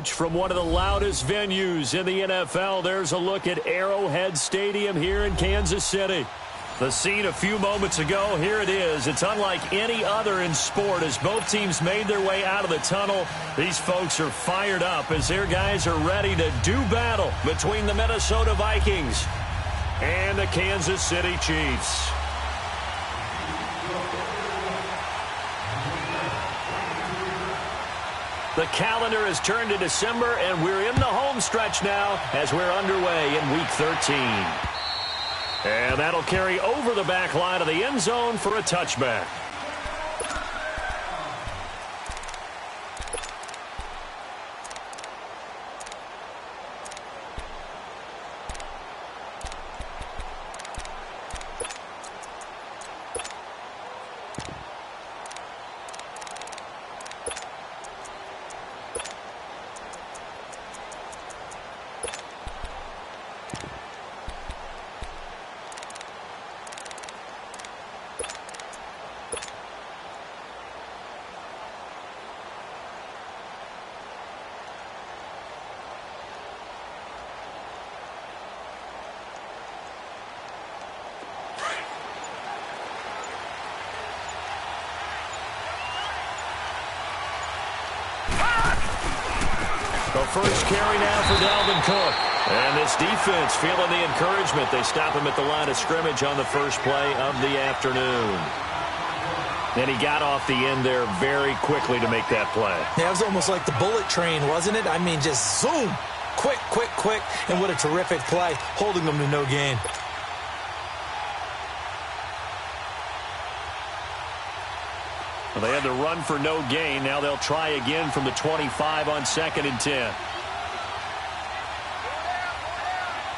From one of the loudest venues in the NFL, there's a look at Arrowhead Stadium here in Kansas City. The scene a few moments ago, here it is. It's unlike any other in sport as both teams made their way out of the tunnel. These folks are fired up as their guys are ready to do battle between the Minnesota Vikings and the Kansas City Chiefs. The calendar has turned to December, and we're in the home stretch now as we're underway in Week 13. And that'll carry over the back line of the end zone for a touchback. The first carry now for Dalvin Cook. And this defense feeling the encouragement. They stop him at the line of scrimmage on the first play of the afternoon. And he got off the end there very quickly to make that play. Yeah, it was almost like the bullet train, wasn't it? I mean, just zoom. Quick, quick, quick. And what a terrific play, holding them to no gain. Well, they had to run for no gain. Now they'll try again from the 25 on 2nd and 10.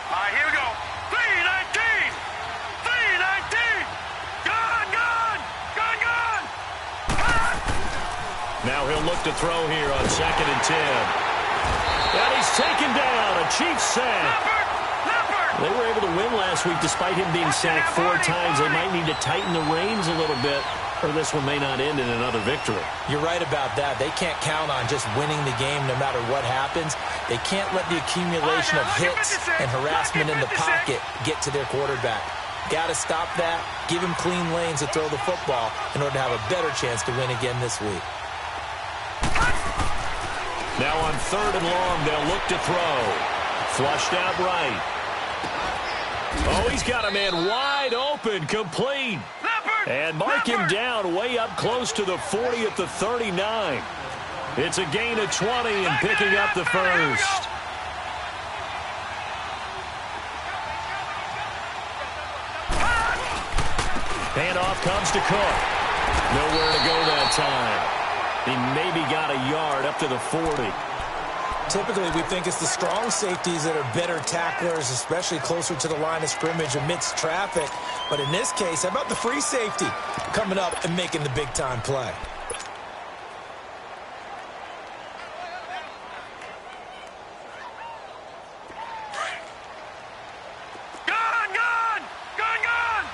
All right, here we go. 3-19. 3-19. Gone, gone. Gone, gone. Now he'll look to throw here on 2nd and 10. And he's taken down. A Chiefs sack. They were able to win last week despite him being sacked 4 times. They might need to tighten the reins a little bit, or this one may not end in another victory. You're right about that. They can't count on just winning the game no matter what happens. They can't let the accumulation of hits and harassment in the pocket get to their quarterback. Got to stop that, give him clean lanes to throw the football in order to have a better chance to win again this week. Now on 3rd and long, they'll look to throw. Flushed out right. Oh, he's got a man wide open, complete. And mark him down way up close to the 40 at the 39. It's a gain of 20 and picking up the first. Handoff comes to Cook. Nowhere to go that time. He maybe got a yard up to the 40. Typically, we think it's the strong safeties that are better tacklers, especially closer to the line of scrimmage amidst traffic. But in this case, how about the free safety coming up and making the big-time play? Gone, gone. Gone, gone.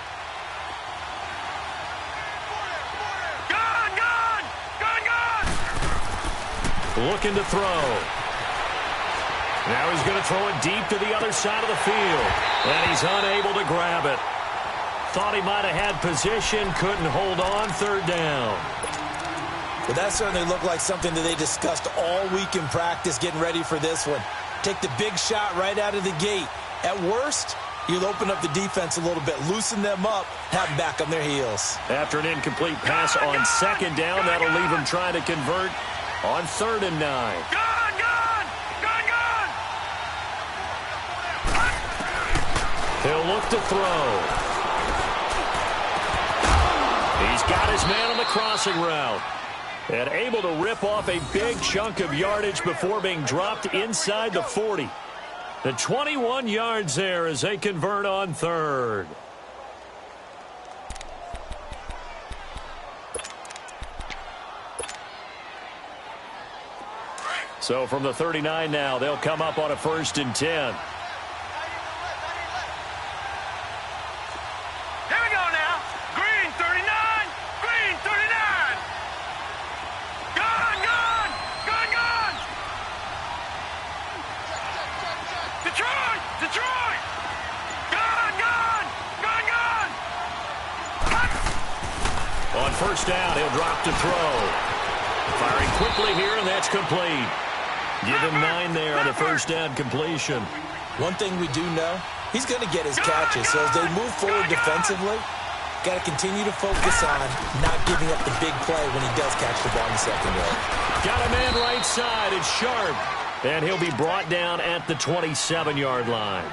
Gone, gone. Gone, gone. Looking to throw. Now he's going to throw it deep to the other side of the field. And he's unable to grab it. Thought he might have had position, couldn't hold on, 3rd down. Well, that certainly looked like something that they discussed all week in practice getting ready for this one. Take the big shot right out of the gate. At worst, you'll open up the defense a little bit, loosen them up, have them back on their heels. After an incomplete pass on 2nd down, that'll leave him trying to convert on 3rd and 9. Gone, gone. Gone, gone. He'll look to throw. He's got his man on the crossing route. And able to rip off a big chunk of yardage before being dropped inside the 40. The 21 yards there as they convert on 3rd. So from the 39 now, they'll come up on a 1st and 10. Detroit! Detroit! Gone! Gone! Gone! Gone! On first down, he'll drop to throw. Firing quickly here, and that's complete. Give him 9 there on the first down completion. One thing we do know, he's going to get his catches. So as they move forward defensively, got to continue to focus on not giving up the big play when he does catch the ball in the secondary. Got a man right side. It's Sharp. And he'll be brought down at the 27-yard line.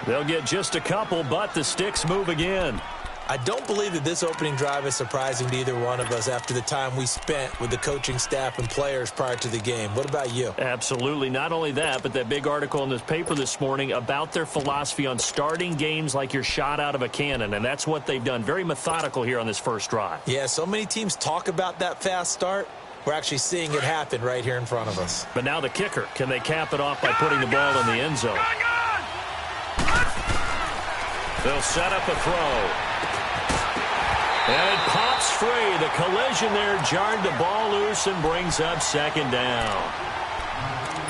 They'll get just a couple, but the sticks move again. I don't believe that this opening drive is surprising to either one of us after the time we spent with the coaching staff and players prior to the game. What about you? Absolutely. Not only that, but that big article in this paper this morning about their philosophy on starting games like you're shot out of a cannon, and that's what they've done. Very methodical here on this first drive. Yeah, so many teams talk about that fast start. We're actually seeing it happen right here in front of us. But now the kicker. Can they cap it off by putting the ball in the end zone? They'll set up a throw. And it pops free. The collision there jarred the ball loose and brings up second down.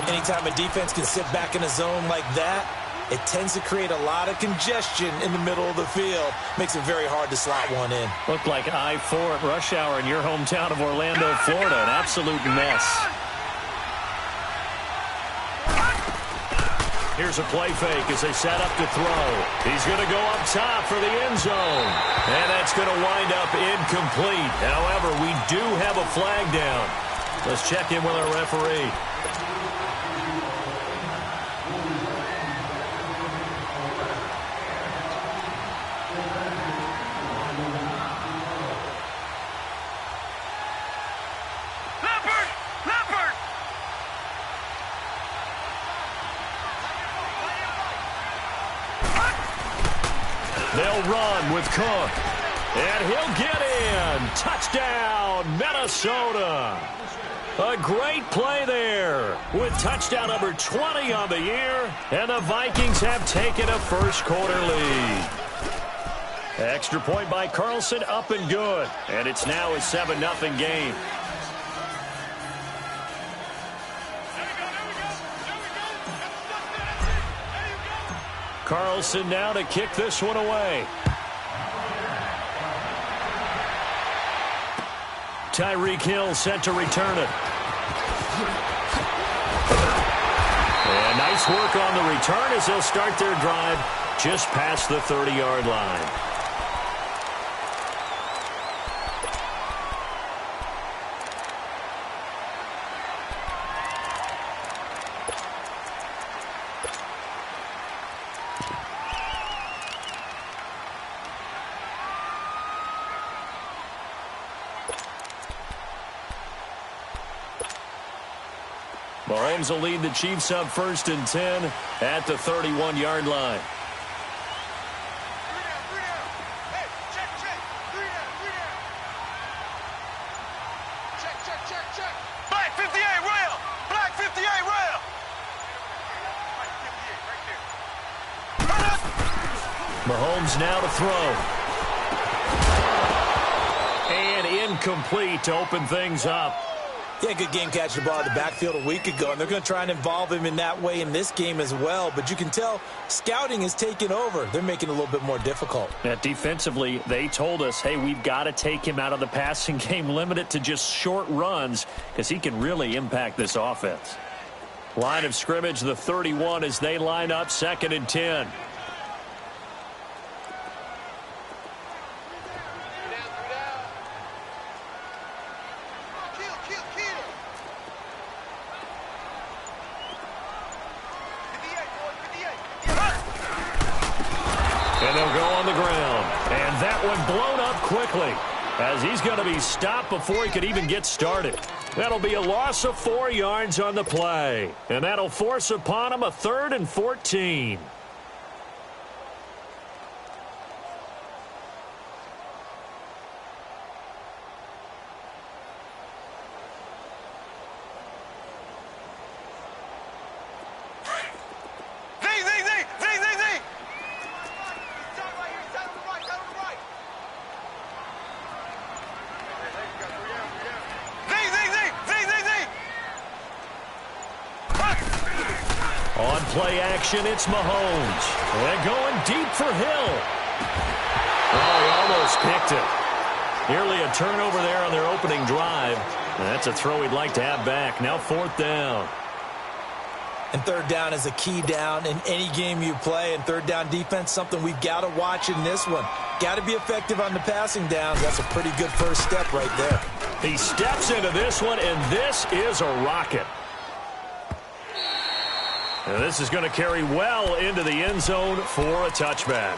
Anytime a defense can sit back in a zone like that, it tends to create a lot of congestion in the middle of the field. Makes it very hard to slot one in. Looked like I-4 at rush hour in your hometown of Orlando, Florida. An absolute mess. Here's a play fake as they set up to throw. He's going to go up top for the end zone. And that's going to wind up incomplete. However, we do have a flag down. Let's check in with our referee. They'll run with Cook. And he'll get in. Touchdown, Minnesota. A great play there with touchdown number 20 on the year. And the Vikings have taken a first quarter lead. Extra point by Carlson, up and good. And it's now a 7-0 game. Carlson now to kick this one away. Tyreek Hill set to return it. And nice work on the return as they'll start their drive just past the 30-yard line. Mahomes will lead the Chiefs up 1st and 10 at the 31-yard line. Black 58 rail! Black 58 rail! Mahomes now to throw. And incomplete to open things up. Yeah, good game catching the ball in the backfield a week ago, and they're going to try and involve him in that way in this game as well. But you can tell scouting is taking over. They're making it a little bit more difficult. Defensively, they told us, hey, we've got to take him out of the passing game, limit it to just short runs, because he can really impact this offense. Line of scrimmage, the 31, as they line up 2nd and 10. And they'll go on the ground. And that one blown up quickly as he's going to be stopped before he could even get started. That'll be a loss of 4 yards on the play. And that'll force upon him a 3rd and 14. On play action, it's Mahomes. And going deep for Hill. Oh, he almost picked it. Nearly a turnover there on their opening drive. And that's a throw he'd like to have back. Now 4th down. And 3rd down is a key down in any game you play. And 3rd down defense, something we've got to watch in this one. Got to be effective on the passing downs. That's a pretty good first step right there. He steps into this one, and this is a rocket. And this is going to carry well into the end zone for a touchback.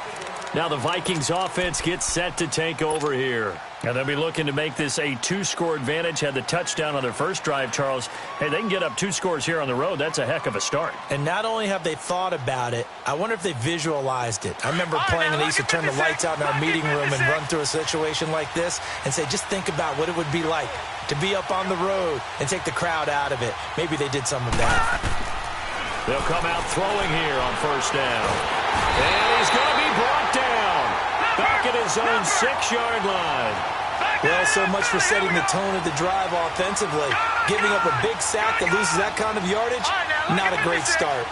Now the Vikings offense gets set to take over here. And they'll be looking to make this a 2-score advantage. Had the touchdown on their first drive, Charles. Hey, they can get up 2 scores here on the road. That's a heck of a start. And not only have they thought about it, I wonder if they visualized it. I remember playing and they used to turn the lights out in our meeting room and run through a situation like this and say, just think about what it would be like to be up on the road and take the crowd out of it. Maybe they did some of that. They'll come out throwing here on 1st down. And he's going to be brought down. Back at his own 6-yard line. Well, so much for setting the tone of the drive offensively. Giving up a big sack that loses that kind of yardage, not a great start.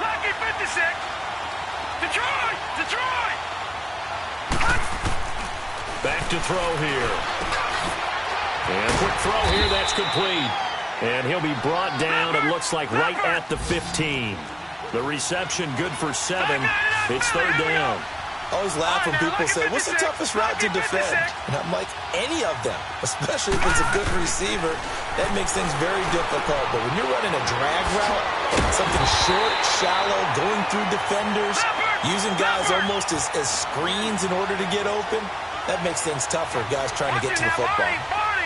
Back to throw here. And quick throw here, that's complete. And he'll be brought down, it looks like, right at the 15. The reception good for 7. It's 3rd down. I always laugh when people say, what's the toughest route to defend? And I'm like, any of them, especially if it's a good receiver. That makes things very difficult. But when you're running a drag route, something short, shallow, going through defenders, using guys almost as screens in order to get open, that makes things tough for guys trying to get to the football.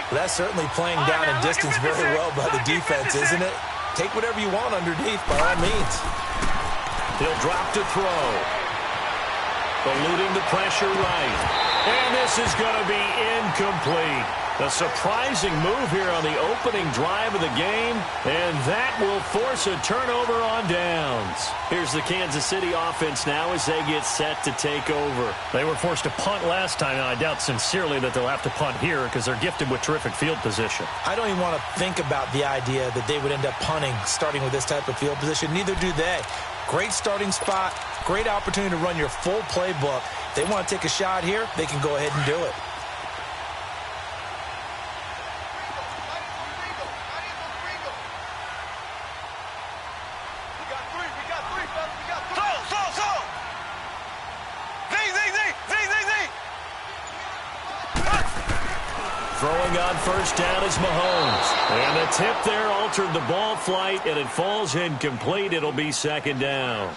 But that's certainly playing down in distance very well by the defense, isn't it? Take whatever you want underneath, by all means. He'll drop to throw. Eluding the pressure right. And this is going to be incomplete. A surprising move here on the opening drive of the game. And that will force a turnover on downs. Here's the Kansas City offense now as they get set to take over. They were forced to punt last time, and I doubt sincerely that they'll have to punt here because they're gifted with terrific field position. I don't even want to think about the idea that they would end up punting starting with this type of field position. Neither do they. Great starting spot, great opportunity to run your full playbook. If they want to take a shot here, they can go ahead and do it. Throwing on 1st down is Mahomes. And the tip there altered the ball flight, and it falls incomplete. It'll be 2nd down.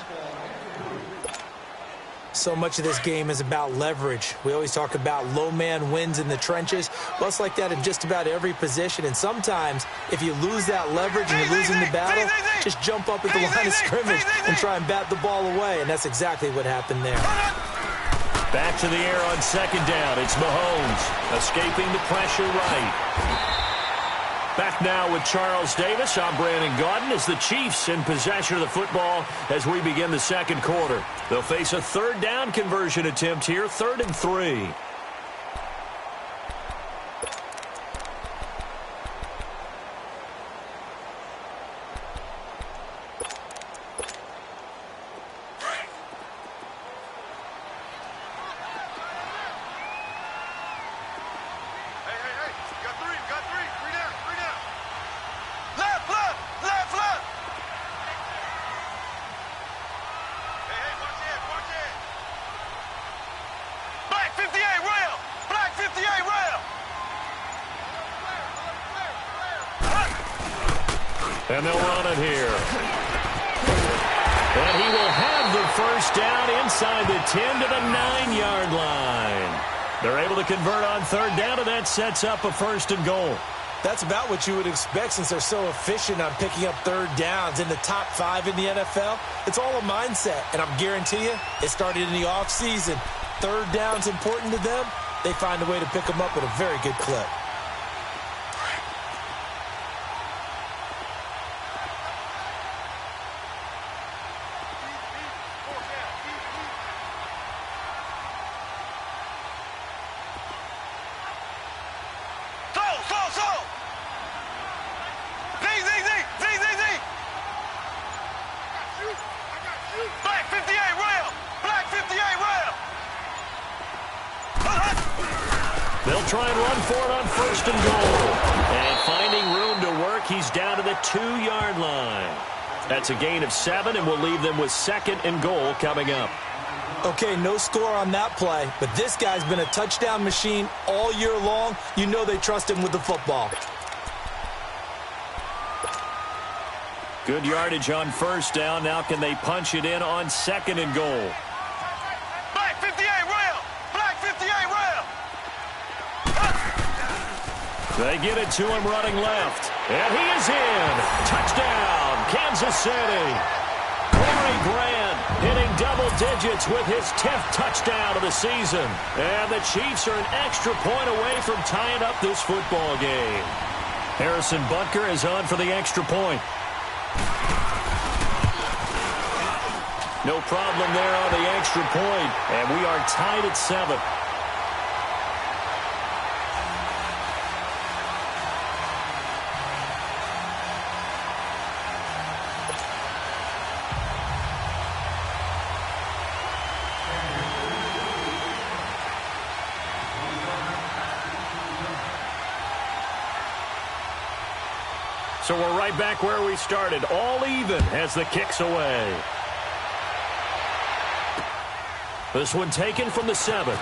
So much of this game is about leverage. We always talk about low man wins in the trenches. Well, it's like that in just about every position. And sometimes, if you lose that leverage and you're losing the battle, just jump up at the line of scrimmage and try and bat the ball away. And that's exactly what happened there. Back to the air on 2nd down. It's Mahomes escaping the pressure right. Back now with Charles Davis. I'm Brandon Gaudin as the Chiefs in possession of the football as we begin the 2nd quarter. They'll face a 3rd down conversion attempt here, 3rd and 3. And they'll run it here. And he will have the 1st down inside the 10 to the 9-yard line. They're able to convert on 3rd down, and that sets up a 1st and goal. That's about what you would expect since they're so efficient on picking up 3rd downs in the top 5 in the NFL. It's all a mindset, and I'm guarantee you it started in the offseason. 3rd down's important to them. They find a way to pick them up at a very good clip. try and run for it on 1st and goal. And finding room to work, he's down to the 2-yard line. That's a gain of 7, and we'll leave them with 2nd and goal coming up. Okay, no score on that play, but this guy's been a touchdown machine all year long. You know they trust him with the football. Good yardage on 1st down. Now can they punch it in on 2nd and goal? Black 58 rail. Black 58 rail. They get it to him running left. And he is in. Touchdown, Kansas City. Corey Grant hitting double digits with his 10th touchdown of the season. And the Chiefs are an extra point away from tying up this football game. Harrison Butker is on for the extra point. No problem there on the extra point, and we are tied at 7. So we're right back where we started, all even as the kick's away. This one taken from the 7.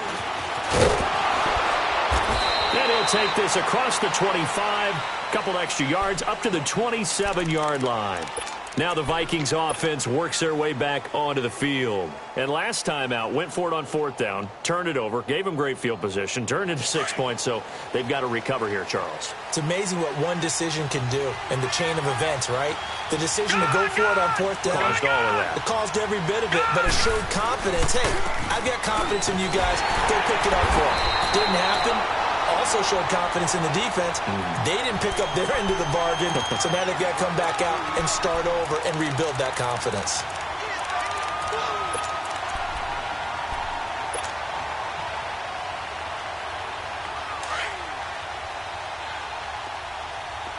And he'll take this across the 25. Couple extra yards up to the 27-yard line. Now the Vikings offense works their way back onto the field. And last time out, went for it on 4th down, turned it over, gave them great field position, turned it to 6 points, so they've got to recover here, Charles. It's amazing what one decision can do in the chain of events, right? The decision to go for it on 4th down. Caused all of that. It caused every bit of it, but it showed confidence. Hey, I've got confidence in you guys. Go pick it up for them. Didn't happen. Also showed confidence in the defense. They didn't pick up their end of the bargain, so now they've got to come back out and start over and rebuild that confidence.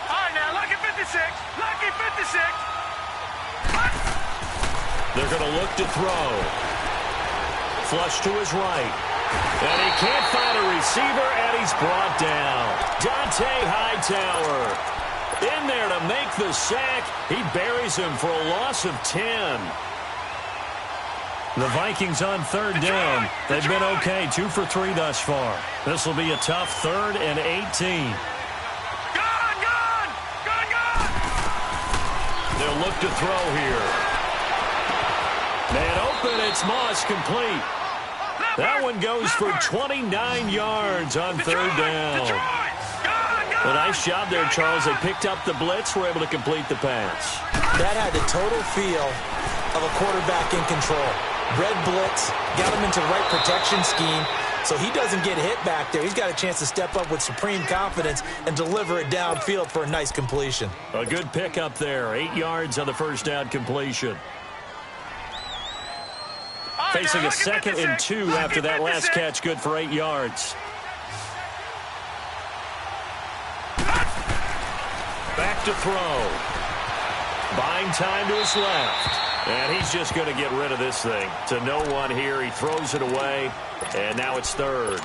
All right, now, lucky 56. Lucky 56. They're going to look to throw. Flush to his right. And he can't find a receiver, and he's brought down. Dante Hightower in there to make the sack. He buries him for a loss of 10. The Vikings on 3rd down. They've been okay, 2 for 3 thus far. This will be a tough 3rd and 18. Gone! They'll look to throw here. And open, it's Moss, complete. That one goes for 29 yards on 3rd down. A nice job there, Charles. They picked up the blitz, were able to complete the pass. That had the total feel of a quarterback in control. Red blitz, got him into the right protection scheme, so he doesn't get hit back there. He's got a chance to step up with supreme confidence and deliver it downfield for a nice completion. A good pickup there. 8 yards on the 1st down completion. Facing a 2nd and 2 after that last catch, good for 8 yards. Back to throw. Buying time to his left. And he's just going to get rid of this thing. To no one here. He throws it away. And now it's 3rd.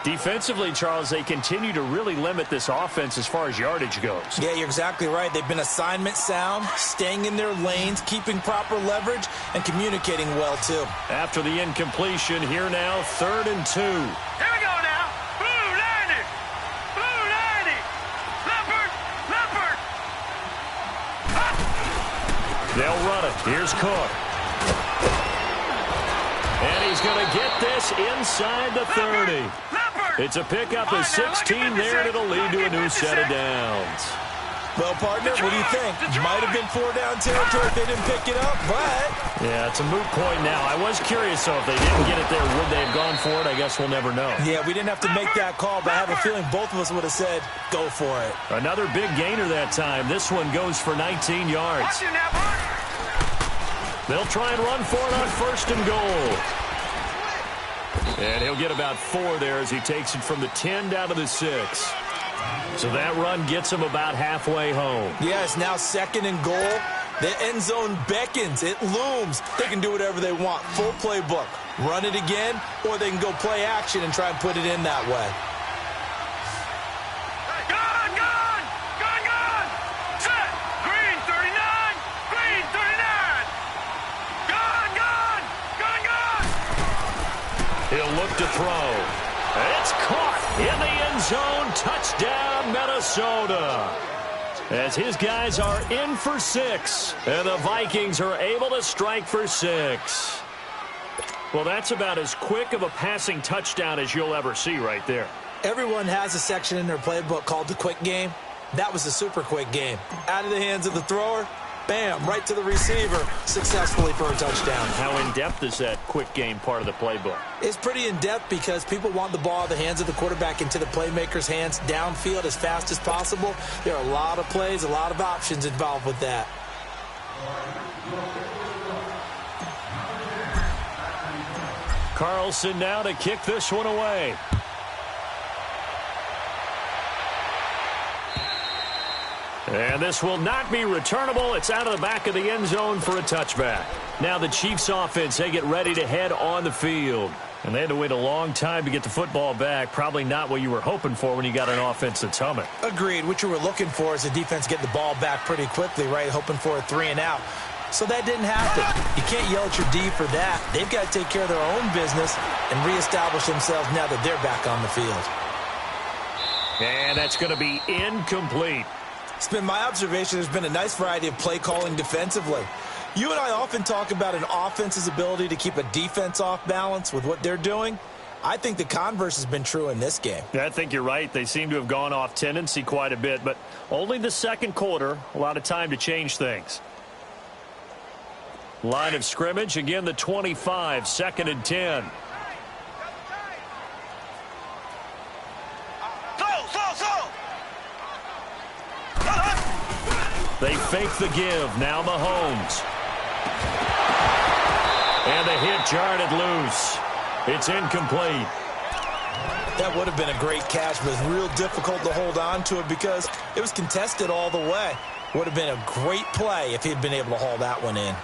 Defensively, Charles, they continue to really limit this offense as far as yardage goes. Yeah, you're exactly right. They've been assignment sound, staying in their lanes, keeping proper leverage, and communicating well, too. After the incompletion, here now, 3rd and 2. Here we go now. Blue 90. Blue 90. Leopard. Leopard. They'll run it. Here's Cook. And he's going to get this inside the 30. It's a pickup of 16 there, and it'll lead to a new set of downs. Well, partner, what do you think? Might have been 4-down territory if they didn't pick it up, but... Yeah, it's a moot point now. I was curious, though, if they didn't get it there, would they have gone for it? I guess we'll never know. Yeah, we didn't have to make that call, but I have a feeling both of us would have said, go for it. Another big gainer that time. This one goes for 19 yards. They'll try and run for it on 1st and goal. And he'll get about 4 there as he takes it from the 10 down to the 6. So that run gets him about halfway home. Yes, now 2nd and goal. The end zone beckons. It looms. They can do whatever they want. Full playbook. Run it again, or they can go play action and try and put it in that way. look to throw. It's caught in the end zone. Touchdown, Minnesota. As his guys are in for 6, and the Vikings are able to strike for 6. Well, that's about as quick of a passing touchdown as you'll ever see right there. Everyone has a section in their playbook called the quick game. That was a super quick game. Out of the hands of the thrower, bam, right to the receiver, successfully for a touchdown. How in-depth is that quick game part of the playbook? It's pretty in-depth because people want the ball out of the hands of the quarterback into the playmaker's hands downfield as fast as possible. There are a lot of plays, a lot of options involved with that. Carlson now to kick this one away. And this will not be returnable. It's out of the back of the end zone for a touchback. Now the Chiefs offense, they get ready to head on the field. And they had to wait a long time to get the football back. Probably not what you were hoping for when you got an offense that's humming. Agreed. What you were looking for is the defense getting the ball back pretty quickly, right? Hoping for a 3-and-out. So that didn't happen. You can't yell at your D for that. They've got to take care of their own business and reestablish themselves now that they're back on the field. And that's going to be incomplete. It's been my observation there's been a nice variety of play calling defensively. You and I often talk about an offense's ability to keep a defense off balance with what they're doing. I think the converse has been true in this game. Yeah, I think you're right. They seem to have gone off tendency quite a bit, but only the second quarter, a lot of time to change things. Line of scrimmage, again the 25, 2nd and 10. They fake the give. Now Mahomes. And the hit jarred it loose. It's incomplete. That would have been a great catch, but it's real difficult to hold on to it because it was contested all the way. Would have been a great play if he'd been able to haul that one in.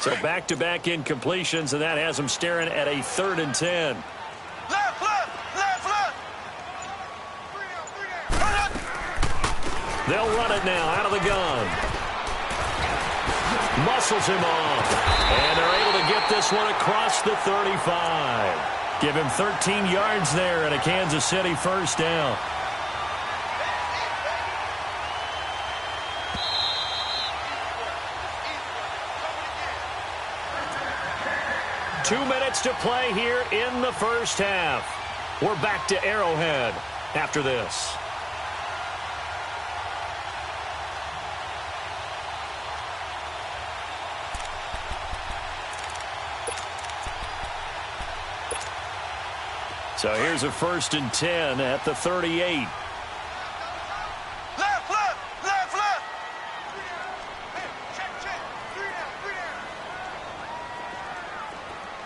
So back-to-back incompletions, and that has them staring at a 3rd and 10. Left, left, left, left. They'll run it now out of the gun. Muscles him off. And they're able to get this one across the 35. Give him 13 yards there and a Kansas City first down. Two minutes to play here in the first half. We're back to Arrowhead after this. So here's a 1st and 10 at the 38. Left, left, left, left. Check, check. 3 down, 3 down.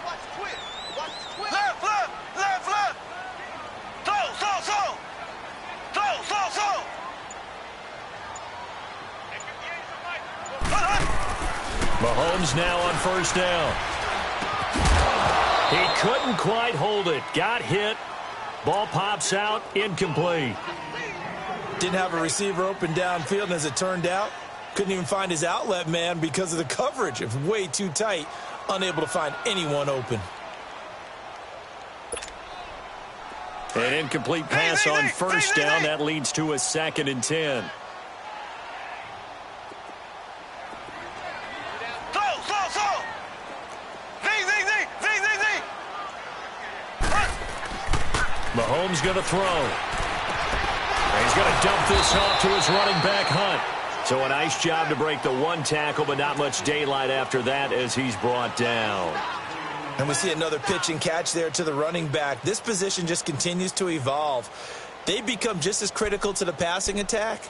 Watch the twist. Watch the twist. Left, left, left, left. Slow, slow, slow. Slow, slow, slow. Mahomes now on 1st down. He couldn't quite hold it. Got hit. Ball pops out. Incomplete. Didn't have a receiver open downfield, and as it turned out, couldn't even find his outlet man because of the coverage. It was way too tight. Unable to find anyone open. An incomplete pass on 1st down. That leads to a 2nd and 10. Mahomes going to throw. And he's going to dump this off to his running back, Hunt. So a nice job to break the one tackle, but not much daylight after that as he's brought down. And we see another pitch and catch there to the running back. This position just continues to evolve. They become just as critical to the passing attack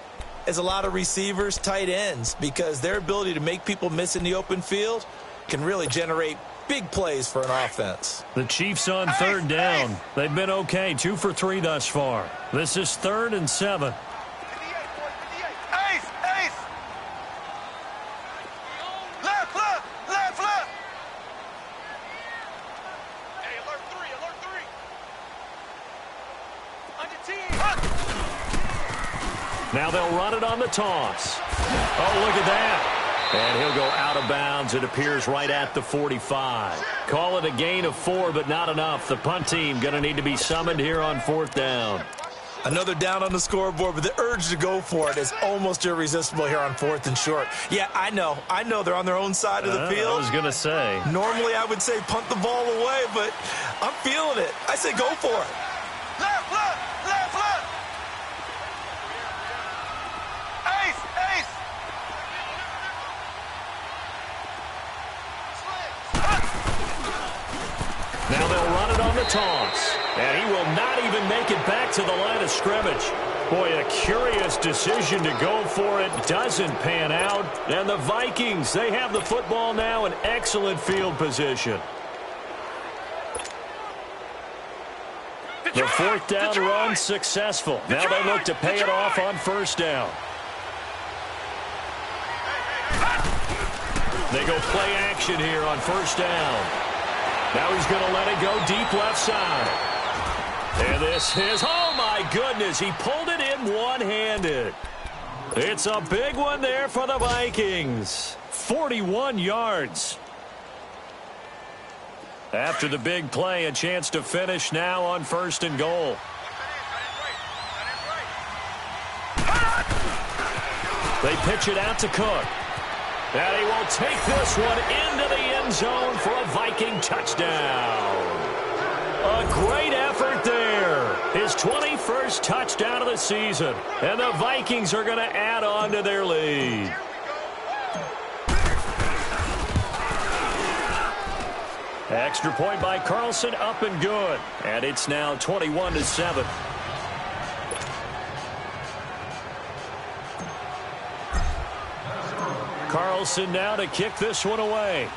as a lot of receivers, tight ends, because their ability to make people miss in the open field can really generate big plays for an offense. The Chiefs on 3rd down. They've been okay, 2 for 3 thus far. This is 3rd and 7. Now they'll run it on the toss. Oh, look at that. And he'll go out of bounds. It appears right at the 45. Call it a gain of 4, but not enough. The punt team going to need to be summoned here on 4th down. Another down on the scoreboard, but the urge to go for it is almost irresistible here on 4th and short. Yeah, I know they're on their own side of the field. I was going to say. Normally I would say punt the ball away, but I'm feeling it. I say go for it. Left, left, left, left. Ace, ace. Now they'll run it on the toss. And he will not even make it back to the line of scrimmage. Boy, a curious decision to go for it. Doesn't pan out. And the Vikings, they have the football now in excellent field position. The 4th down run successful. Now they look to pay it off on 1st down. They go play action here on 1st down. Now he's going to let it go deep left side. And this is, oh my goodness, he pulled it in one-handed. It's a big one there for the Vikings. 41 yards. After the big play, a chance to finish now on 1st and goal. They pitch it out to Cook. And he will take this one into the end zone for a Viking touchdown. A great effort there. His 21st touchdown of the season. And the Vikings are going to add on to their lead. Extra point by Carlson, up and good. And it's now 21-7. Carlson now to kick this one away.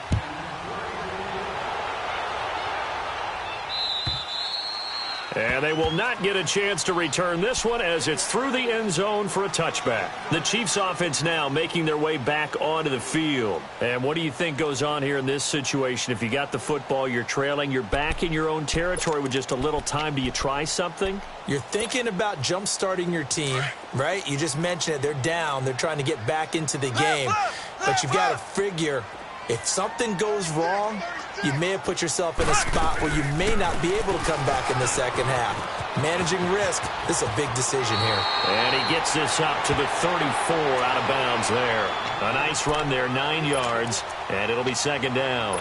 And they will not get a chance to return this one as it's through the end zone for a touchback. The Chiefs offense now making their way back onto the field. And what do you think goes on here in this situation? If you got the football, you're trailing, you're back in your own territory with just a little time. Do you try something? You're thinking about jump-starting your team, right? You just mentioned it. They're down. They're trying to get back into the game. But you've got to figure if something goes wrong, you may have put yourself in a spot where you may not be able to come back in the second half. Managing risk, this is a big decision here. And he gets this up to the 34 out of bounds there. A nice run there, 9 yards, and it'll be 2nd down.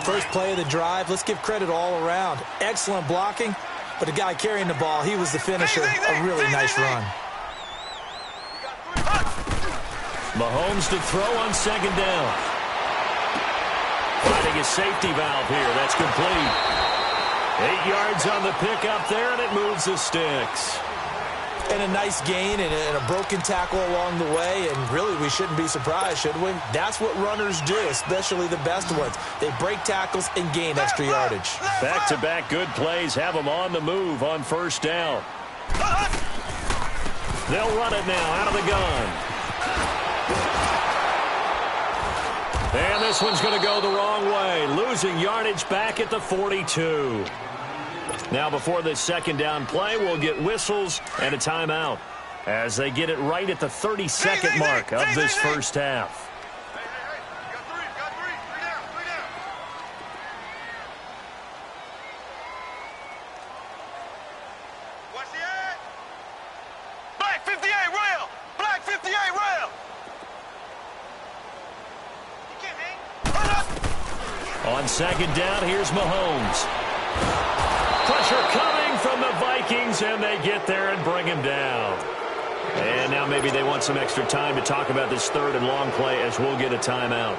First play of the drive, let's give credit all around. Excellent blocking, but the guy carrying the ball, he was the finisher. A really nice run. Mahomes to throw on 2nd down. Finding a safety valve here. That's complete. 8 yards on the pickup there, and it moves the sticks. And a nice gain and a broken tackle along the way, and really we shouldn't be surprised, should we? That's what runners do, especially the best ones. They break tackles and gain extra yardage. Back-to-back good plays have them on the move on 1st down. They'll run it now out of the gun. And this one's going to go the wrong way. Losing yardage back at the 42. Now before this 2nd down play, we'll get whistles and a timeout as they get it right at the 32nd mark of this first half. Black 58 rail. Black 58 rail. On 2nd down, here's Mahomes. Pressure coming from the Vikings, and they get there and bring him down. And now maybe they want some extra time to talk about this 3rd and long play as we'll get a timeout.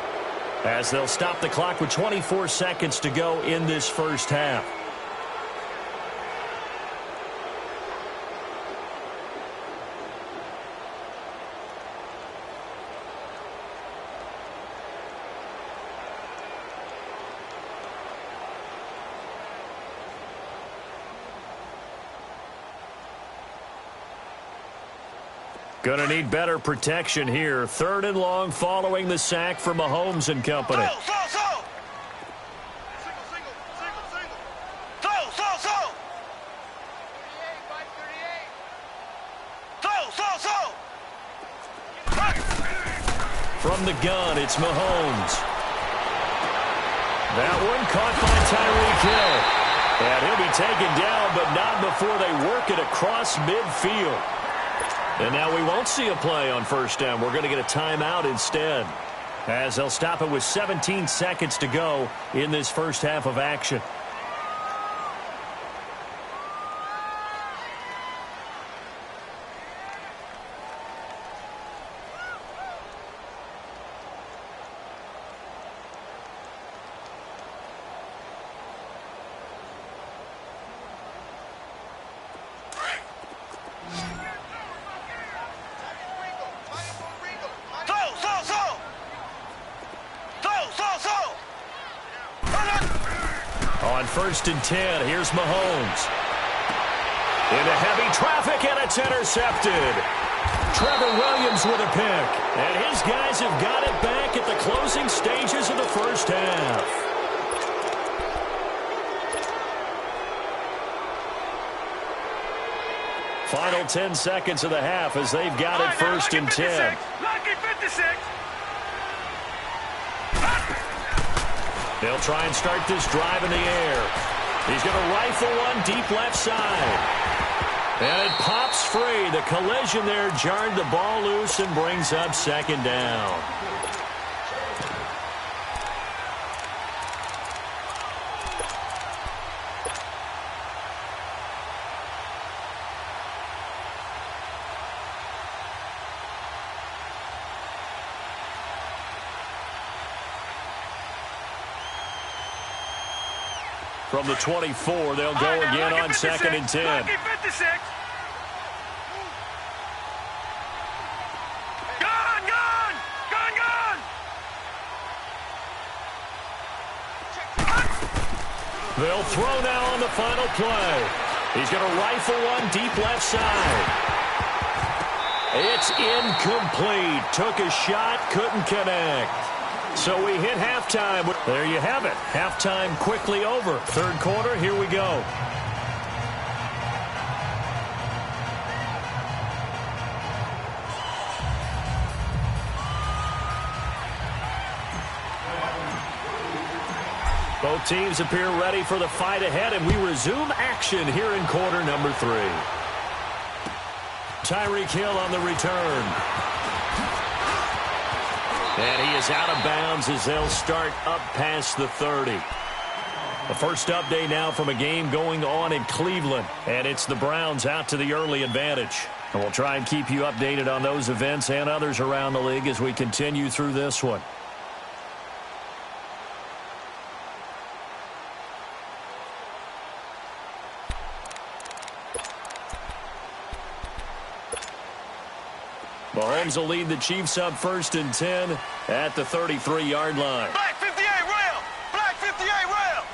As they'll stop the clock with 24 seconds to go in this first half. Going to need better protection here. 3rd and long following the sack for Mahomes and company. From the gun, it's Mahomes. That one caught by Tyreek Hill. And he'll be taken down, but not before they work it across midfield. And now we won't see a play on first down. We're going to get a timeout instead, as they'll stop it with 17 seconds to go in this first half of action. On 1st and 10, here's Mahomes. Into heavy traffic, and it's intercepted. Trevor Williams with a pick. And his guys have got it back at the closing stages of the first half. Final 10 seconds of the half as they've got it 1st and 10. They'll try and start this drive in the air. He's going to rifle one deep left side. And it pops free. The collision there jarred the ball loose and brings up 2nd down. From the 24, they'll go again on 2nd and 10. Gun. They'll throw now on the final play. He's going to rifle one deep left side. It's incomplete. Took a shot, couldn't connect. So we hit halftime. There you have it. Halftime quickly over. 3rd quarter, here we go. Both teams appear ready for the fight ahead, and we resume action here in quarter number 3. Tyreek Hill on the return. And he is out of bounds as they'll start up past the 30. The first update now from a game going on in Cleveland. And it's the Browns out to the early advantage. And we'll try and keep you updated on those events and others around the league as we continue through this one. Mahomes will lead the Chiefs up 1st and 10 at the 33-yard line. Black 58 rail. Black 58 rail.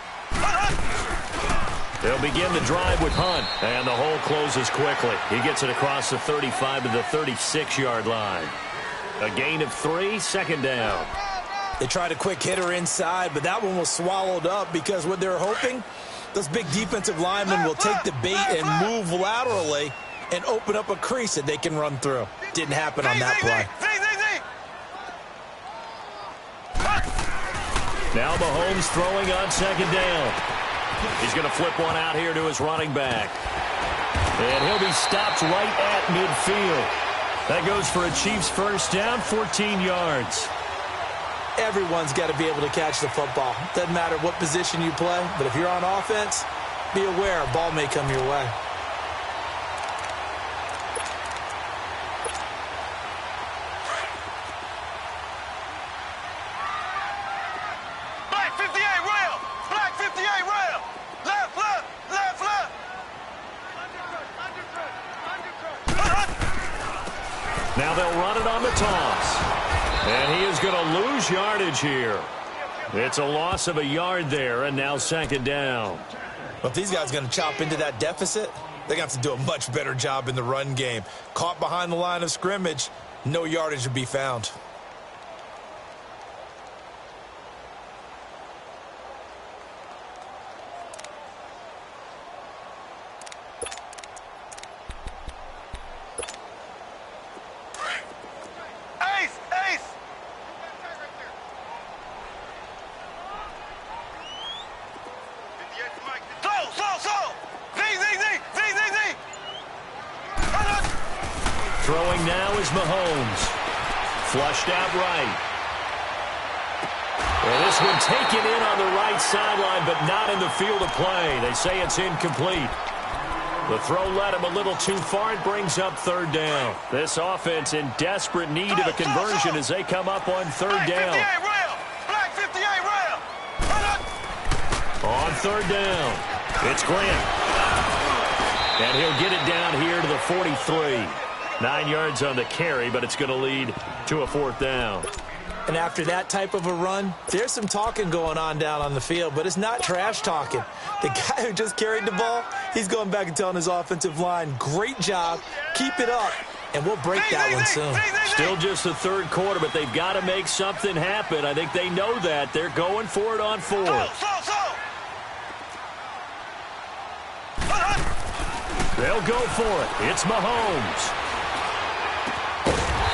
They'll begin the drive with Hunt, and the hole closes quickly. He gets it across the 35 to the 36-yard line. A gain of 3, 2nd down. They tried a quick hitter inside, but that one was swallowed up because what they're hoping, those big defensive linemen will take the bait and move laterally and open up a crease that they can run through. Didn't happen on that play. Now Mahomes throwing on 2nd down. He's going to flip one out here to his running back. And he'll be stopped right at midfield. That goes for a Chiefs 1st down, 14 yards. Everyone's got to be able to catch the football. Doesn't matter what position you play, but if you're on offense, be aware a ball may come your way. Now they'll run it on the toss. And he is going to lose yardage here. It's a loss of a yard there, and now 2nd down. Well, if these guys are going to chop into that deficit, they're going to have to do a much better job in the run game. Caught behind the line of scrimmage, no yardage to be found. Throwing now is Mahomes. Flushed out right. Well, this one taken in on the right sideline, but not in the field of play. They say it's incomplete. The throw led him a little too far. It brings up third down. This offense in desperate need of a conversion as they come up on third down. Black 58 rail. On third down, it's Grant. And he'll get it down here to the 43. 9 yards on the carry, but it's going to lead to a fourth down. And after that type of a run, there's some talking going on down on the field, but it's not trash talking. The guy who just carried the ball, he's going back and telling his offensive line, great job, keep it up, and we'll break that one soon. Still just the third quarter, but they've got to make something happen. I think they know that. They're going for it on fourth. They'll go for it. It's Mahomes.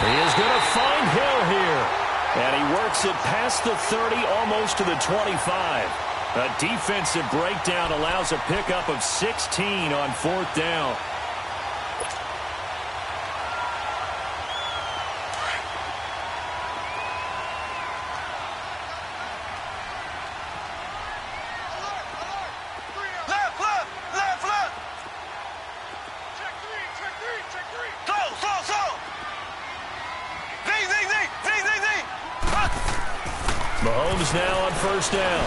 He is going to find Hill here. And he works it past the 30, almost to the 25. A defensive breakdown allows a pickup of 16 on fourth down. Mahomes now on first down.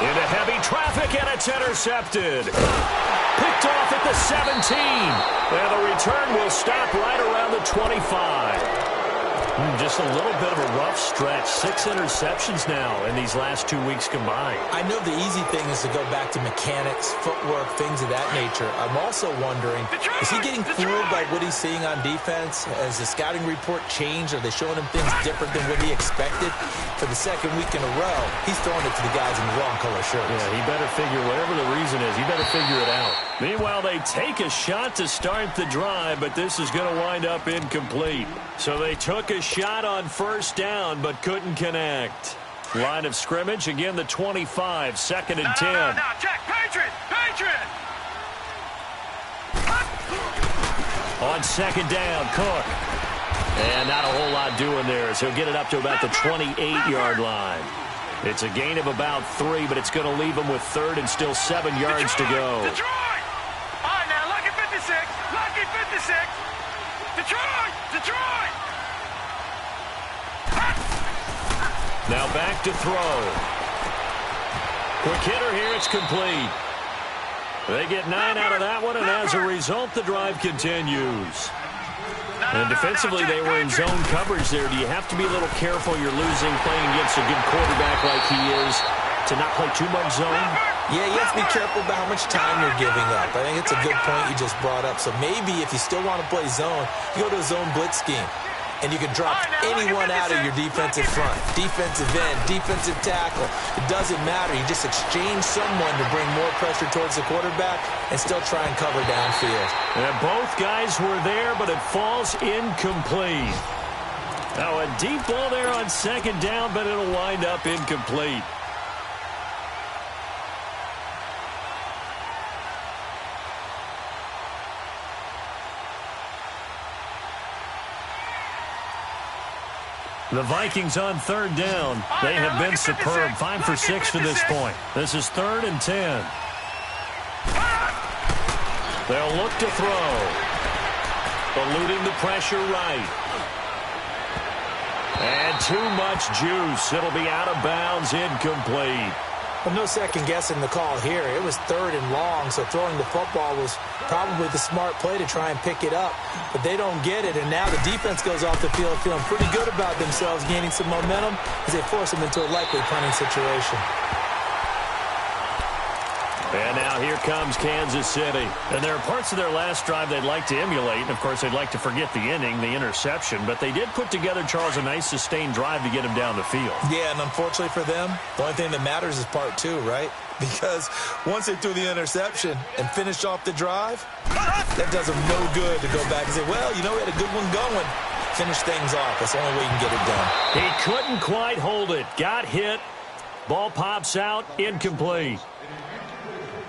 Into heavy traffic, and it's intercepted. Picked off at the 17. And the return will stop right around the 25. Just a little bit of a rough stretch. 6 interceptions now in these last 2 weeks combined. I know the easy thing is to go back to mechanics, footwork, things of that nature. I'm also wondering, is he getting fooled by what he's seeing on defense? Has the scouting report changed? Are they showing him things different than what he expected? For the second week in a row, he's throwing it to the guys in the wrong color shirts. Yeah, he better figure, whatever the reason is, he better figure it out. Meanwhile, they take a shot to start the drive, but this is going to wind up incomplete. So they took a shot on first down, but couldn't connect. Line of scrimmage, again the 25, second and 10. No, check, Patriot! On second down, Cook. And not a whole lot doing there, so he'll get it up to about the 28-yard line. It's a gain of about 3, but it's going to leave him with third and still 7 yards to go. Detroit! All right, now, lucky 56. Lucky 56. Detroit! Now back to throw. Quick hitter here, it's complete. They get 9 out of that one, and as a result, the drive continues. And defensively, they were in zone coverage there. Do you have to be a little careful? You're losing, playing against a good quarterback like he is, to not play too much zone? Yeah, you have to be careful about how much time you're giving up. I think it's a good point you just brought up. So maybe if you still want to play zone, you go to a zone blitz scheme. And you can drop anyone out of your defensive front. Defensive end, defensive tackle. It doesn't matter. You just exchange someone to bring more pressure towards the quarterback and still try and cover downfield. And both guys were there, but it falls incomplete. Now a deep ball there on second down, but it'll wind up incomplete. The Vikings on third down. They have been superb. 5 for 6 to this point. This is 3rd and 10. They'll look to throw. Eluding the pressure right. And too much juice. It'll be out of bounds, incomplete. Well, no second guessing the call here. It was 3rd and long, so throwing the football was probably the smart play to try and pick it up. But they don't get it, and now the defense goes off the field feeling pretty good about themselves, gaining some momentum as they force them into a likely punting situation. And now here comes Kansas City. And there are parts of their last drive they'd like to emulate. And, of course, they'd like to forget the inning, the interception. But they did put together, Charles, a nice sustained drive to get him down the field. Yeah, and unfortunately for them, the only thing that matters is part 2, right? Because once they threw the interception and finished off the drive, that does them no good to go back and say, well, you know, we had a good one going. Finish things off. That's the only way you can get it done. He couldn't quite hold it. Got hit. Ball pops out. Incomplete.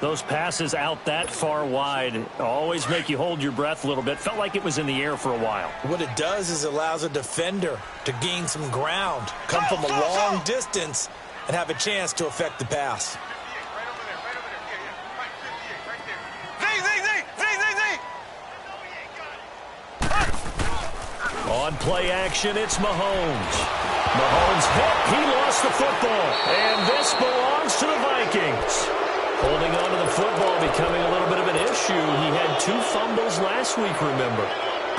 Those passes out that far wide always make you hold your breath a little bit. Felt like it was in the air for a while. What it does is it allows a defender to gain some ground, come from a long distance, and have a chance to affect the pass. On play action, it's Mahomes. Mahomes hit. He lost the football. And this belongs to the Vikings. Holding on to the football becoming a little bit of an issue. He had 2 fumbles last week, remember.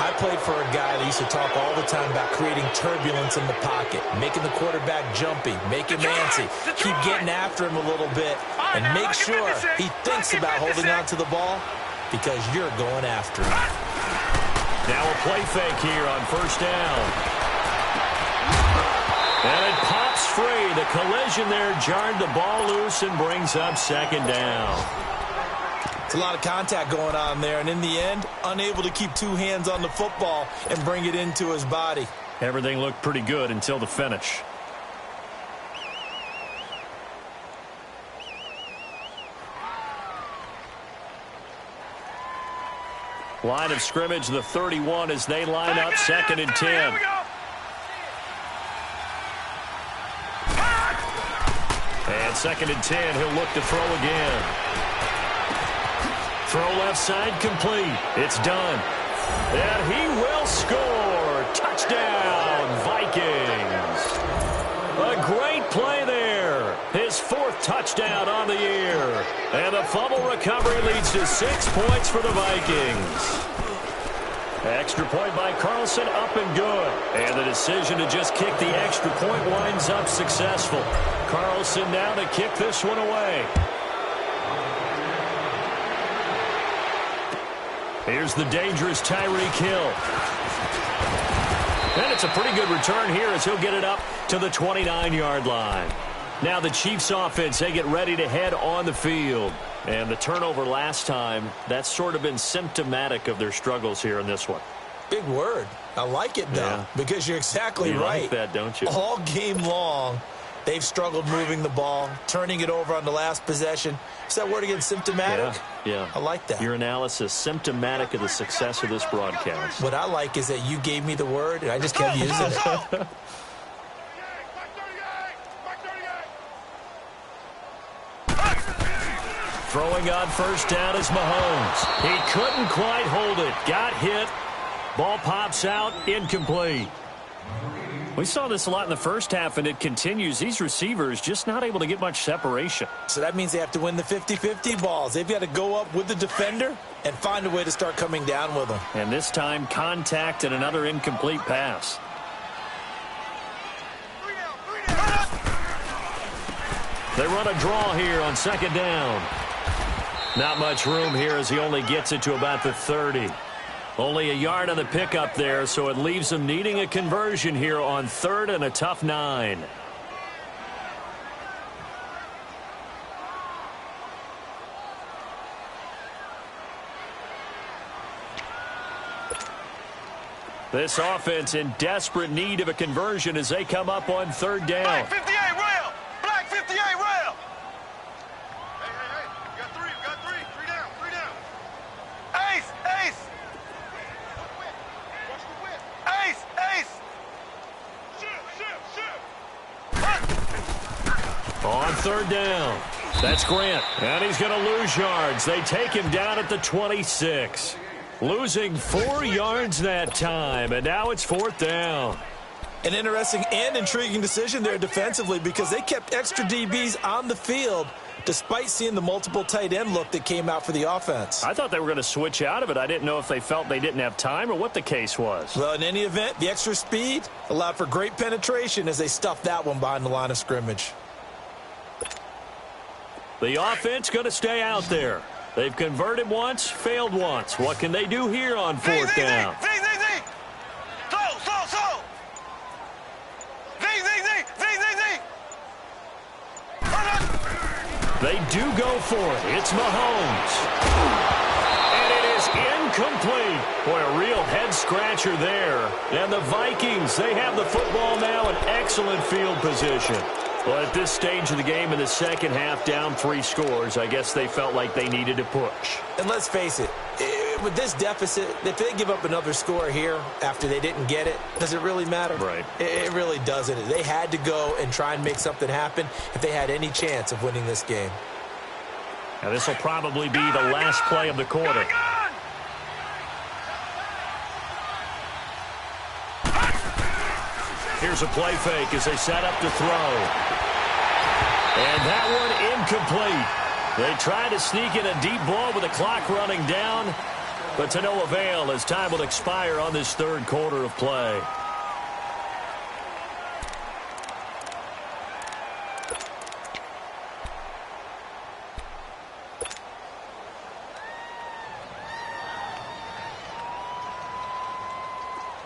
I played for a guy that used to talk all the time about creating turbulence in the pocket, making the quarterback jumpy, make him antsy, keep getting after him a little bit, and make sure he thinks about holding on to the ball because you're going after him. Now a play fake here on first down. And it pops free. The collision there jarred the ball loose and brings up second down. It's a lot of contact going on there, and in the end, unable to keep 2 hands on the football and bring it into his body. Everything looked pretty good until the finish. Line of scrimmage, the 31 as they line up second and 10. And second and 10, he'll look to throw again. Throw left side complete. It's done. And he will score. Touchdown, Vikings. A great play there. His 4th touchdown on the year. And the fumble recovery leads to 6 points for the Vikings. Extra point by Carlson, up and good. And the decision to just kick the extra point winds up successful. Carlson now to kick this one away. Here's the dangerous Tyreek Hill. And it's a pretty good return here as he'll get it up to the 29-yard line. Now the Chiefs offense, they get ready to head on the field. And the turnover last time, that's sort of been symptomatic of their struggles here in this one. Big word. I like it, though, because you're exactly right. You like that, don't you? All game long, they've struggled moving the ball, turning it over on the last possession. Is that word again, symptomatic? Yeah. I like that. Your analysis, symptomatic of the success of this broadcast. What I like is that you gave me the word, and I just kept using it. Throwing on first down is Mahomes. He couldn't quite hold it. Got hit. Ball pops out. Incomplete. We saw this a lot in the first half, and it continues. These receivers just not able to get much separation. So that means they have to win the 50-50 balls. They've got to go up with the defender and find a way to start coming down with them. And this time, contact and another incomplete pass. They run a draw here on second down. Not much room here as he only gets it to about the 30. Only a yard on the pickup there, so it leaves him needing a conversion here on 3rd and a tough 9. This offense in desperate need of a conversion as they come up on 3rd down. Black 58 rail! Black 58 rail! Hey. You got three. 3 down. Ace! Watch the whip. Ace! Shoot! On 3rd down. That's Grant. And he's going to lose yards. They take him down at the 26. Losing 4 yards that time, and now it's 4th down. An interesting and intriguing decision there defensively because they kept extra DBs on the field despite seeing the multiple tight end look that came out for the offense. I thought they were going to switch out of it. I didn't know if they felt they didn't have time or what the case was. Well, in any event, the extra speed allowed for great penetration as they stuffed that one behind the line of scrimmage. The offense going to stay out there. They've converted once, failed once. What can they do here on 4th down? Z. They do go for it. It's Mahomes. And it is incomplete. Boy, a real head-scratcher there. And the Vikings, they have the football now in excellent field position. Well, at this stage of the game in the second half, down 3 scores, I guess they felt like they needed to push. And let's face it, with this deficit, if they give up another score here after they didn't get it, does it really matter? Right. It really doesn't. They had to go and try and make something happen if they had any chance of winning this game. Now, this will probably be the last play of the quarter. Here's a play fake as they set up to throw. And that one incomplete. They try to sneak in a deep ball with the clock running down, but to no avail as time will expire on this third quarter of play.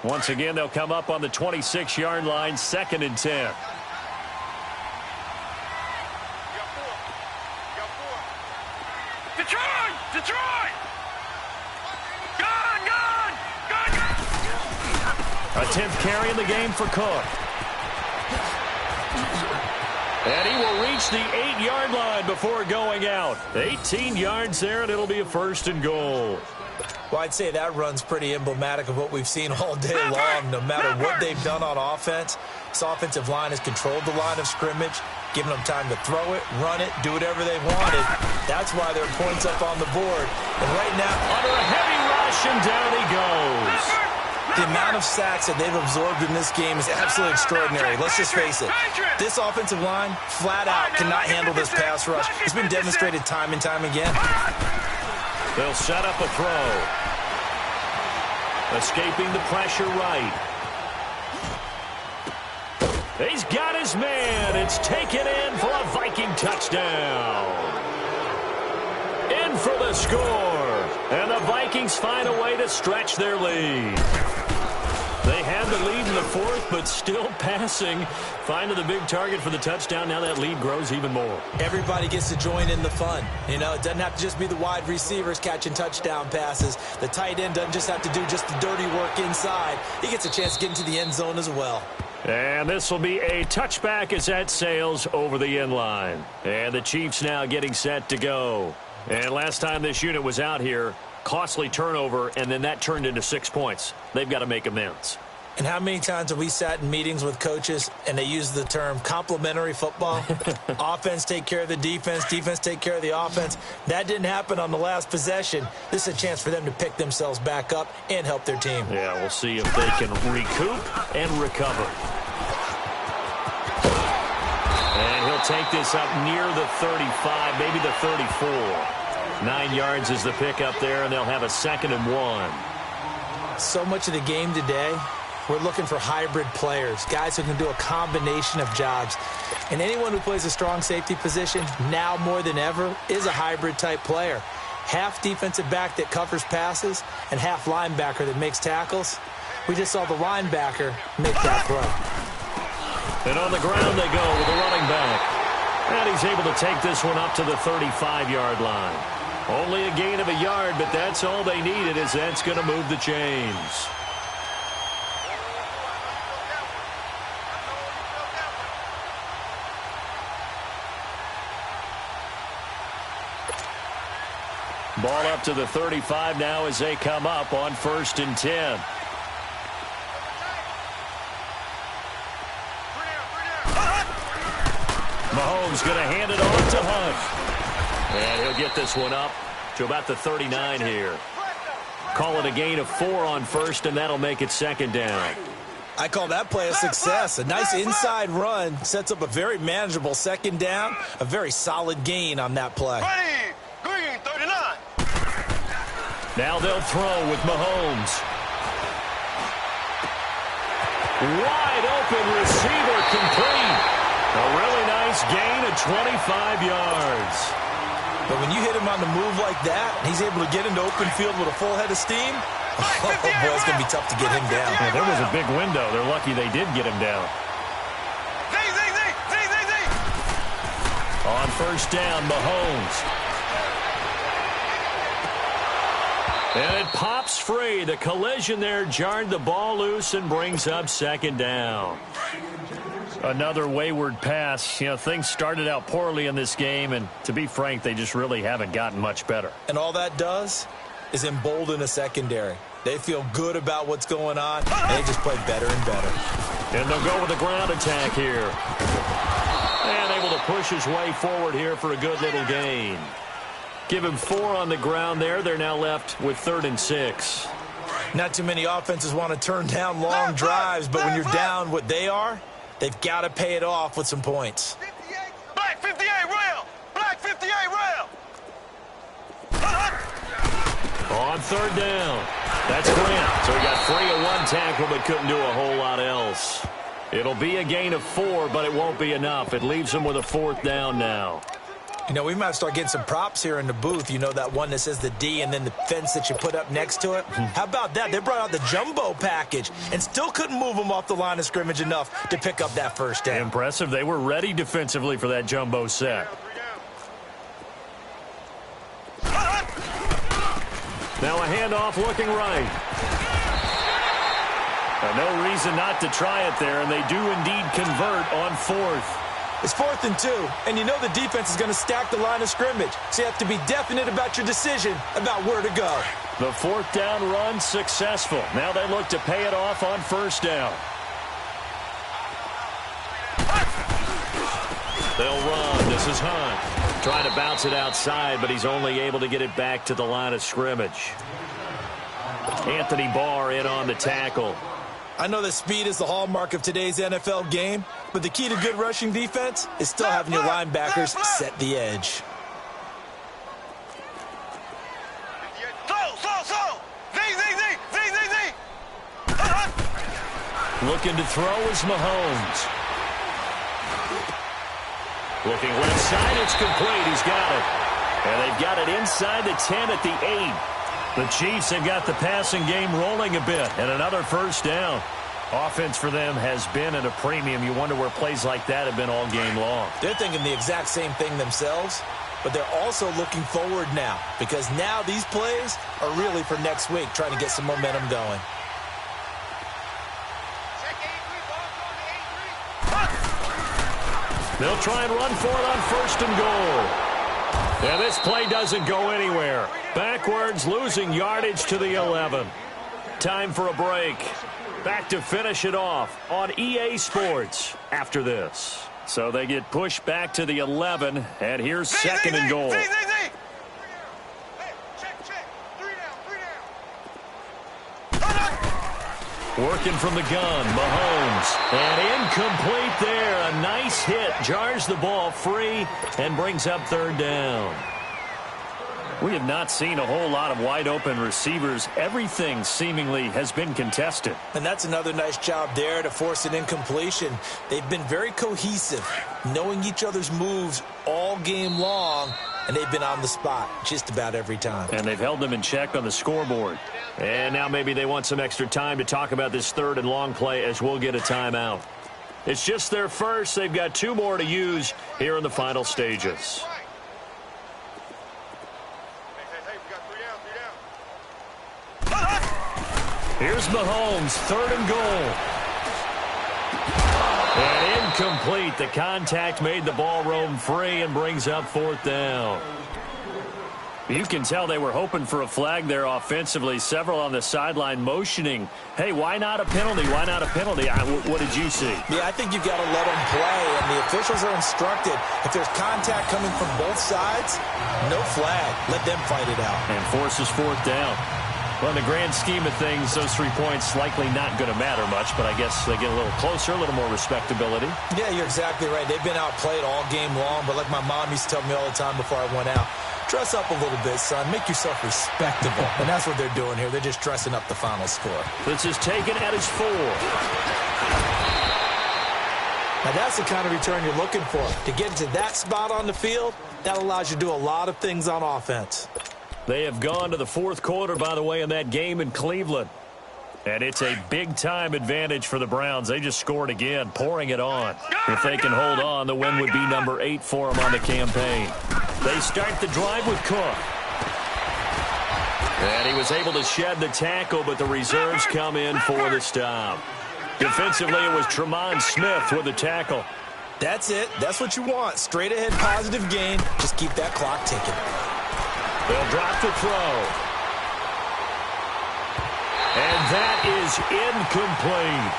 Once again, they'll come up on the 26-yard line, 2nd and 10. Detroit! Gone! A 10th carry in the game for Cook. And he will reach the 8-yard line before going out. 18 yards there, and it'll be a 1st and goal. Well, I'd say that run's pretty emblematic of what we've seen all day long. No matter what they've done on offense, this offensive line has controlled the line of scrimmage, giving them time to throw it, run it, do whatever they wanted. That's why there are points up on the board. And right now, under a heavy rush, and down he goes. The amount of sacks that they've absorbed in this game is absolutely extraordinary. Let's just face it. This offensive line, flat out, cannot handle this pass rush. It's been demonstrated time and time again. They'll set up a throw. Escaping the pressure right. He's got his man. It's taken in for a Viking touchdown. In for the score. And the Vikings find a way to stretch their lead. They had the lead in the 4th, but still passing. Finding the big target for the touchdown. Now that lead grows even more. Everybody gets to join in the fun. You know, it doesn't have to just be the wide receivers catching touchdown passes. The tight end doesn't just have to do just the dirty work inside. He gets a chance to get into the end zone as well. And this will be a touchback as that sails over the end line. And the Chiefs now getting set to go. And last time this unit was out here, costly turnover, and then that turned into 6 points. They've got to make amends. And how many times have we sat in meetings with coaches and they use the term complementary football? Offense take care of the defense, defense take care of the offense. That didn't happen on the last possession. This is a chance for them to pick themselves back up and help their team. Yeah, we'll see if they can recoup and recover. And he'll take this up near the 35, maybe the 34. 9 yards is the pickup there, and they'll have a 2nd and 1. So much of the game today, we're looking for hybrid players, guys who can do a combination of jobs. And anyone who plays a strong safety position, now more than ever, is a hybrid-type player. Half defensive back that covers passes and half linebacker that makes tackles. We just saw the linebacker make that throw. And on the ground they go with the running back. And he's able to take this one up to the 35-yard line. Only a gain of a yard, but that's all they needed, as that's going to move the chains. Ball up to the 35 now as they come up on 1st and 10. Mahomes going to hand it off to Hunt. And he'll get this one up to about the 39 here. Call it a gain of 4 on 1st, and that'll make it 2nd down. I call that play a success. A nice inside run sets up a very manageable 2nd down. A very solid gain on that play. Green, 39. Now they'll throw with Mahomes. Wide open receiver complete. A really nice gain of 25 yards. But when you hit him on the move like that, he's able to get into open field with a full head of steam. Oh, boy, it's going to be tough to get him down. Yeah, there was a big window. They're lucky they did get him down. On 1st down, Mahomes. And it pops free. The collision there jarred the ball loose and brings up 2nd down. Another wayward pass. You know, things started out poorly in this game, and to be frank, they just really haven't gotten much better. And all that does is embolden a secondary. They feel good about what's going on, and they just play better and better. And they'll go with a ground attack here. And able to push his way forward here for a good little gain. Give him 4 on the ground there. They're now left with 3rd and 6. Not too many offenses want to turn down long drives, but when you're down what they are, they've got to pay it off with some points. Black 58 rail! Black 58 rail! On 3rd down. That's Grant. So he got free of 1 tackle but couldn't do a whole lot else. It'll be a gain of 4, but it won't be enough. It leaves him with a 4th down now. You know, we might start getting some props here in the booth. You know, that one that says the D and then the fence that you put up next to it? How about that? They brought out the jumbo package and still couldn't move them off the line of scrimmage enough to pick up that 1st down. Impressive. They were ready defensively for that jumbo set. Now a handoff looking right. No reason not to try it there, and they do indeed convert on 4th. It's 4th and 2, and you know the defense is going to stack the line of scrimmage, so you have to be definite about your decision about where to go. The 4th down run successful. Now they look to pay it off on 1st down. They'll run. This is Hunt. Trying to bounce it outside, but he's only able to get it back to the line of scrimmage. Anthony Barr in on the tackle. I know that speed is the hallmark of today's NFL game, but the key to good rushing defense is still having your linebackers set the edge. Looking to throw is Mahomes. Looking left side, it's complete. He's got it. And they've got it inside the 10 at the 8. The Chiefs have got the passing game rolling a bit, and another 1st down. Offense for them has been at a premium. You wonder where plays like that have been all game long. They're thinking the exact same thing themselves, but they're also looking forward now, because now these plays are really for next week, trying to get some momentum going. They'll try and run for it on 1st and goal. And this play doesn't go anywhere. Backwards, losing yardage to the 11. Time for a break. Back to finish it off on EA Sports after this. So they get pushed back to the 11, and here's 2nd and goal. Working from the gun, Mahomes. And incomplete there. A nice hit. Jars the ball free and brings up 3rd down. We have not seen a whole lot of wide-open receivers. Everything seemingly has been contested. And that's another nice job there to force an incompletion. They've been very cohesive, knowing each other's moves all game long, and they've been on the spot just about every time. And they've held them in check on the scoreboard. And now maybe they want some extra time to talk about this 3rd and long play as we'll get a timeout. It's just their first. They've got 2 more to use here in the final stages. Here's Mahomes, 3rd and goal. And incomplete. The contact made the ball roam free and brings up 4th down. You can tell they were hoping for a flag there offensively. Several on the sideline motioning, hey, why not a penalty? Why not a penalty? What did you see? Yeah, I think you've got to let them play, and the officials are instructed. If there's contact coming from both sides, no flag. Let them fight it out. And forces 4th down. Well, in the grand scheme of things, those 3 points likely not going to matter much, but I guess they get a little closer, a little more respectability. Yeah, you're exactly right. They've been outplayed all game long, but like my mom used to tell me all the time before I went out, dress up a little bit, son. Make yourself respectable. And that's what they're doing here. They're just dressing up the final score. This is taken at his 4. Now, that's the kind of return you're looking for. To get to that spot on the field, that allows you to do a lot of things on offense. They have gone to the 4th quarter, by the way, in that game in Cleveland. And it's a big-time advantage for the Browns. They just scored again, pouring it on. If they can hold on, the win would be number 8 for them on the campaign. They start the drive with Cook. And he was able to shed the tackle, but the reserves come in for the stop. Defensively, it was Tremont Smith with the tackle. That's it. That's what you want. Straight ahead positive gain. Just keep that clock ticking. They'll drop the throw. And that is incomplete.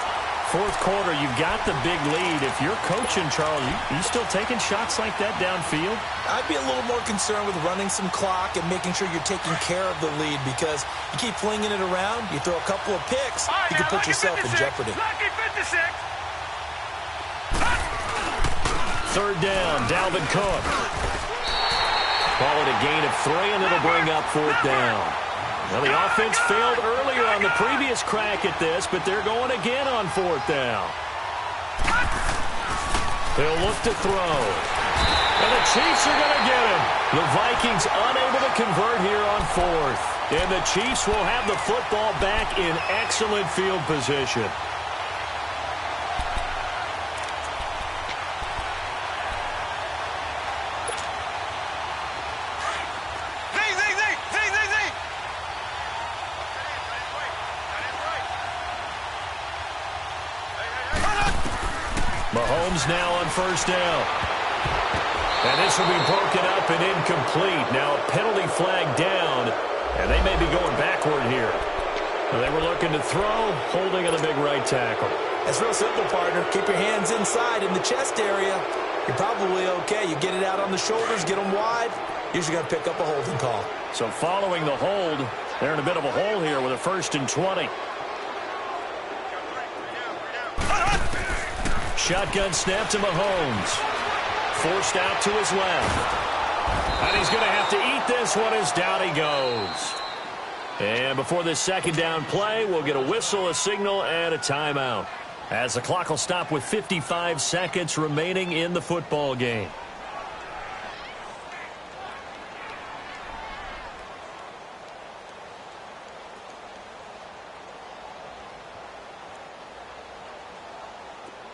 Fourth quarter, you've got the big lead. If you're coaching, Charles, you still taking shots like that downfield? I'd be a little more concerned with running some clock and making sure you're taking care of the lead, because you keep flinging it around, you throw a couple of picks, you can put yourself in jeopardy. Third down, Dalvin Cook. Call it a gain of 3, and it'll bring up fourth down. Well, the offense failed earlier on the previous crack at this, but they're going again on fourth down. They'll look to throw. And the Chiefs are going to get him. The Vikings unable to convert here on fourth. And the Chiefs will have the football back in excellent field position. Mahomes now on first down. And this will be broken up and incomplete. Now a penalty flag down, and they may be going backward here. Well, they were looking to throw, holding on the big right tackle. That's real simple, partner. Keep your hands inside in the chest area. You're probably okay. You get it out on the shoulders, get them wide. Usually going to pick up a holding call. So following the hold, they're in a bit of a hole here with a 1st and 20. Shotgun snap to Mahomes. Forced out to his left. And he's going to have to eat this one as down he goes. And before this second down play, we'll get a whistle, a signal, and a timeout, as the clock will stop with 55 seconds remaining in the football game.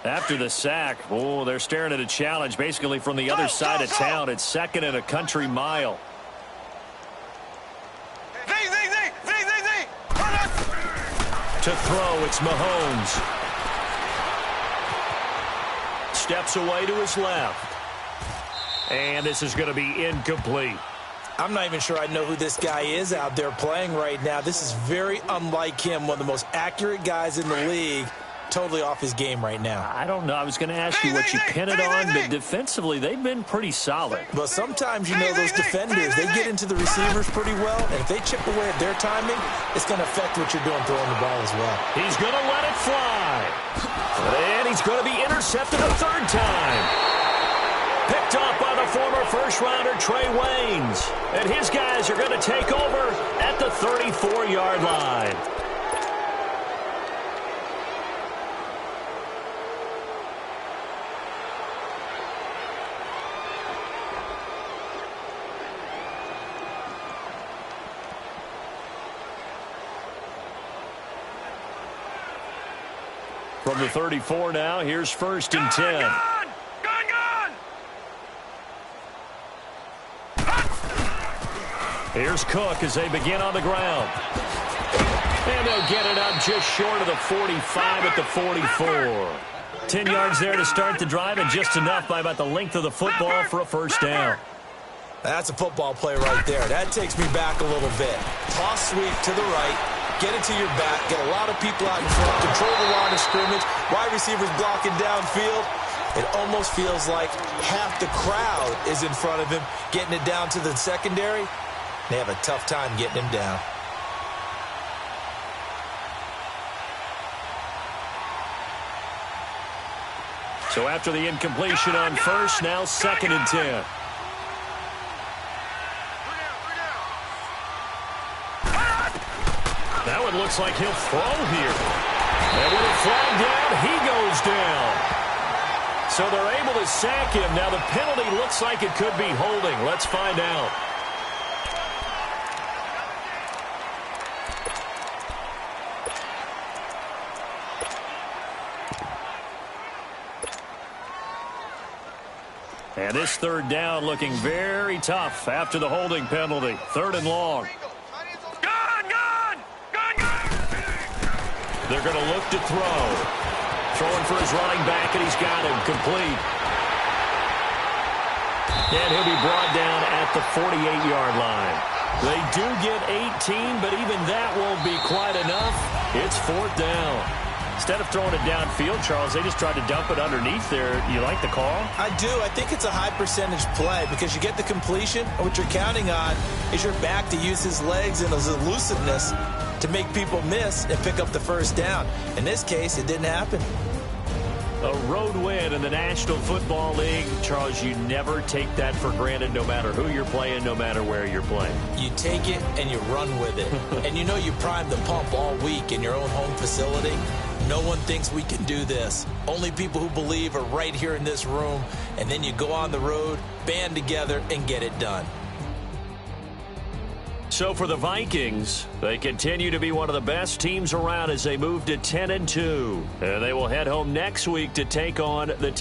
After the sack, oh, they're staring at a challenge basically from the other side of town. It's 2nd and a country mile. To throw, it's Mahomes. Steps away to his left. And this is going to be incomplete. I'm not even sure I know who this guy is out there playing right now. This is very unlike him, one of the most accurate guys in the league. Totally off his game right now. I don't know. I was going to ask you what you pin it on, but defensively, they've been pretty solid. But sometimes, you know, those defenders, they get into the receivers pretty well, and if they chip away at their timing, it's going to affect what you're doing throwing the ball as well. He's going to let it fly. And he's going to be intercepted a 3rd time. Picked off by the former first-rounder Trey Waynes. And his guys are going to take over at the 34-yard line. From the 34 now, here's 1st and 10. Gone! Here's Cook as they begin on the ground. And they'll get it up just short of the 45 at the 44. 10 yards there to start the drive, and just enough by about the length of the football for a 1st down. That's a football play right there. That takes me back a little bit. Toss sweep to the right. Get it to your back. Get a lot of people out in front. Control the line of scrimmage. Wide receivers blocking downfield. It almost feels like half the crowd is in front of him, getting it down to the secondary. They have a tough time getting him down. So after the incompletion on 1st, now 2nd and 10. That one looks like he'll throw here. And with a flag down, he goes down. So they're able to sack him. Now the penalty looks like it could be holding. Let's find out. And this 3rd down looking very tough after the holding penalty. 3rd and long. They're going to look to throw. Throwing for his running back, and he's got him complete. And he'll be brought down at the 48-yard line. They do get 18, but even that won't be quite enough. It's 4th down. Instead of throwing it downfield, Charles, they just tried to dump it underneath there. You like the call? I do. I think it's a high-percentage play because you get the completion, and what you're counting on is your back to use his legs and his elusiveness to make people miss and pick up the first down. In this case, it didn't happen. A road win in the National Football League. Charles, you never take that for granted no matter who you're playing, no matter where you're playing. You take it and you run with it. And you know you primed the pump all week in your own home facility. No one thinks we can do this. Only people who believe are right here in this room. And then you go on the road, band together, and get it done. So for the Vikings, they continue to be one of the best teams around as they move to 10-2. And they will head home next week to take on the